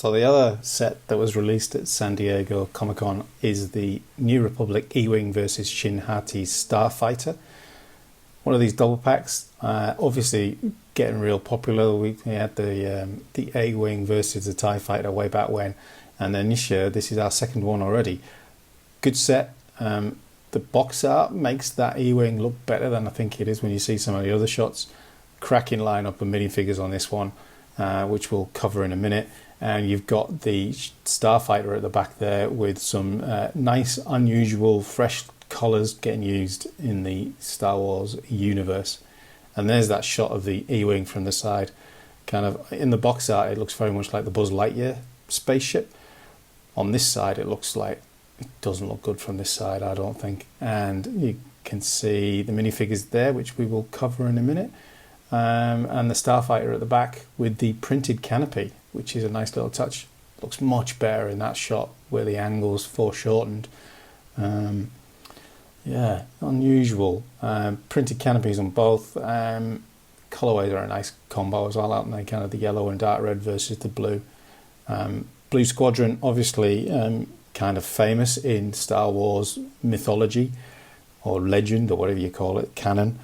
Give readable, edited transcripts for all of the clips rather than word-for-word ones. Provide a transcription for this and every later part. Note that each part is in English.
So the other set that was released at San Diego Comic-Con is the New Republic E-Wing versus Shin Hati's Starfighter. One of these double packs, obviously getting real popular. We had the A-Wing versus the TIE Fighter way back when, and then this year this is our second one already. Good set. The box art makes that E-Wing look better than I think it is when you see some of the other shots. Cracking lineup of minifigures on this one, which we'll cover in a minute. And you've got the Starfighter at the back there with some nice, unusual, fresh colours getting used in the Star Wars universe. And there's that shot of the E-Wing from the side. Kind of in the box art, it looks very much like the Buzz Lightyear spaceship. On this side, it looks like it doesn't look good from this side, I don't think. And you can see the minifigures there, which we will cover in a minute. And the Starfighter at the back with the printed canopy, which is a nice little touch. Looks much better in that shot where the angle's foreshortened. Yeah, unusual. Printed canopies on both. Colorways are a nice combo as well, aren't they? Kind of the yellow and dark red versus the blue. Blue Squadron, obviously kind of famous in Star Wars mythology or legend or whatever you call it, canon.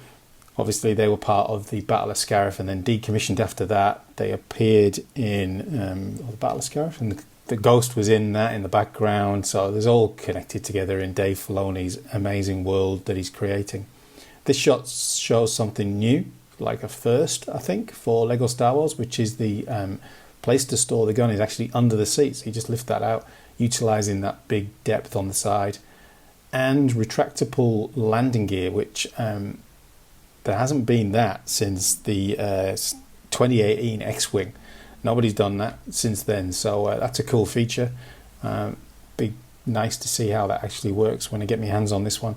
Obviously, they were part of the Battle of Scarif and then decommissioned after that. They appeared in the Battle of Scarif, and the Ghost was in that in the background. So there's all connected together in Dave Filoni's amazing world that he's creating. This shot shows something new, like a first, I think, for Lego Star Wars, which is the place to store the gun is actually under the seat. So you just lift that out, utilising that big depth on the side. And retractable landing gear, which... there hasn't been that since the 2018 X-Wing. Nobody's done that since then, so that's a cool feature. Be nice to see how that actually works when I get my hands on this one.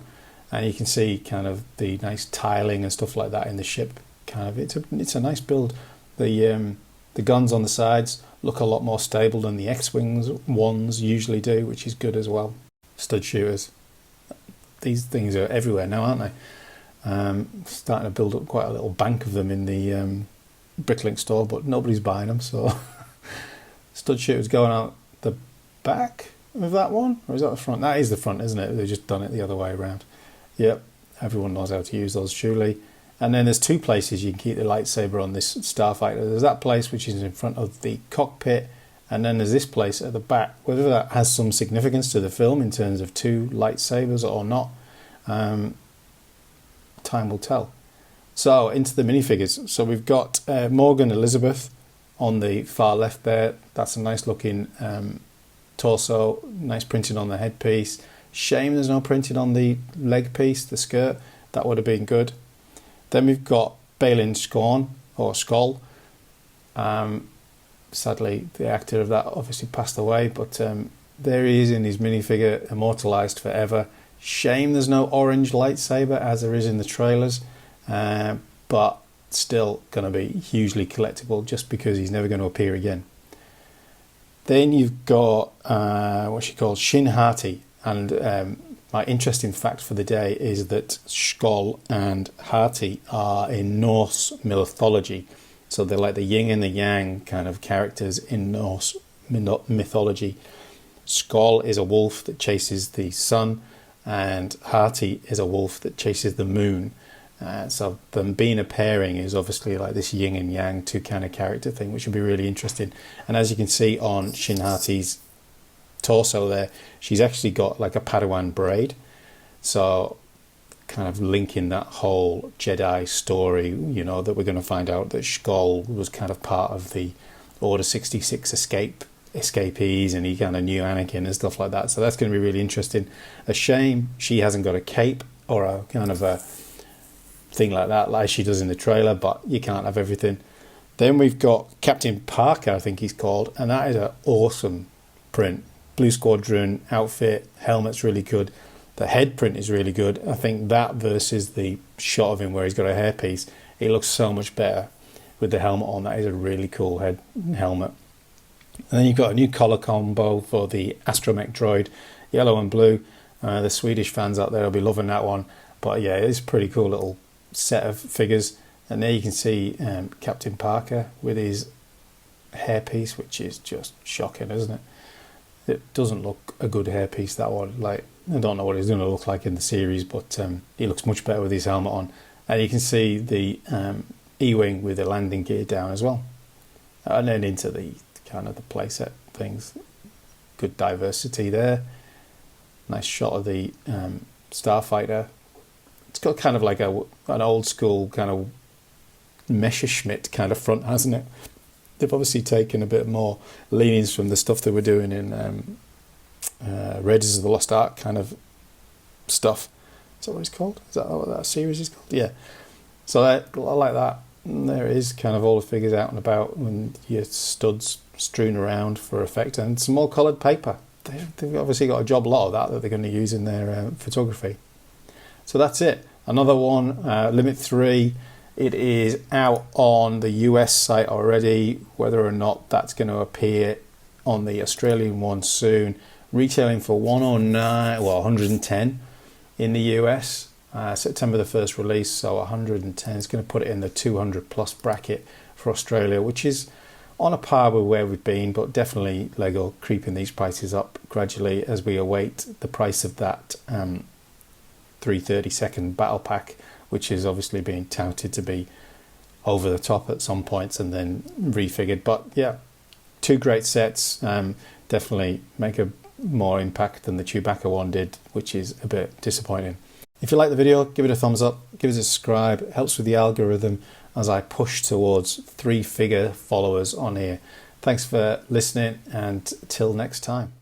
And you can see kind of the nice tiling and stuff like that in the ship. Kind of, it's a nice build. The guns on the sides look a lot more stable than the X-Wings ones usually do, which is good as well. Stud shooters. These things are everywhere now, aren't they? Starting to build up quite a little bank of them in the Bricklink store, but nobody's buying them, so stud shooters going out the back of that one, or is that the front? That is the front, isn't it? They've just done it the other way around. Yep, everyone knows how to use those, surely. And then there's two places you can keep the lightsaber on this Starfighter. There's that place which is in front of the cockpit, and then there's this place at the back. Whether that has some significance to the film in terms of two lightsabers or not, time will tell. So into the minifigures. So we've got Morgan Elizabeth on the far left there. That's a nice looking torso, nice printing on the headpiece. Shame there's no printing on the leg piece, the skirt. That would have been good. Then we've got Balin Scorn or Skoll. Sadly, the actor of that obviously passed away, but there he is in his minifigure, immortalised forever. Shame there's no orange lightsaber as there is in the trailers, but still going to be hugely collectible just because he's never going to appear again. Then you've got what she calls Shin Hati, and my interesting fact for the day is that Skoll and Hati are in Norse mythology, so they're like the yin and the yang kind of characters in Norse mythology. Skoll is a wolf that chases the sun, and Hati is a wolf that chases the moon. So them being a pairing is obviously like this yin and yang two kind of character thing, which would be really interesting. And as you can see on Shin Hati's torso there, she's actually got like a Padawan braid. So kind of linking that whole Jedi story, you know, that we're going to find out that Skoll was kind of part of the Order 66 escapees, and he kind of knew Anakin and stuff like that. So that's going to be really interesting. A shame she hasn't got a cape or a kind of a thing like that, like she does in the trailer, but you can't have everything. Then we've got Captain Parker, I think he's called, and that is an awesome print. Blue Squadron outfit, helmet's really good. The head print is really good. I think that versus the shot of him where he's got a hairpiece, it looks so much better with the helmet on. That is a really cool helmet. And then you've got a new color combo for the Astromech droid, yellow and blue. The Swedish fans out there will be loving that one. But yeah, it's a pretty cool little set of figures. And there you can see Captain Parker with his hairpiece, which is just shocking, isn't it? It doesn't look a good hairpiece, that one. Like, I don't know what he's going to look like in the series, but he looks much better with his helmet on. And you can see the E-wing with the landing gear down as well. And then into the kind of the playset things. Good diversity there. Nice shot of the Starfighter. It's got kind of like an old school kind of Messerschmitt kind of front, hasn't it? They've obviously taken a bit more leanings from the stuff they were doing in Raiders of the Lost Ark kind of stuff. Is that what it's called? Is that what that series is called? Yeah. So I like that. And there it is, kind of all the figures out and about, and your studs strewn around for effect, and some more coloured paper. They've obviously got a job lot of that they're going to use in their photography. So that's it. Another one, Limit 3. It is out on the US site already. Whether or not that's going to appear on the Australian one soon. Retailing for 110 in the US. September the 1st release, so 110 is going to put it in the 200 plus bracket for Australia, which is on a par with where we've been, but definitely Lego creeping these prices up gradually as we await the price of that 332nd battle pack, which is obviously being touted to be over the top at some points and then refigured. But yeah, two great sets, definitely make a more impact than the Chewbacca one did, which is a bit disappointing. If you like the video, give it a thumbs up, give us a subscribe. It helps with the algorithm as I push towards 3-figure followers on here. Thanks for listening, and till next time.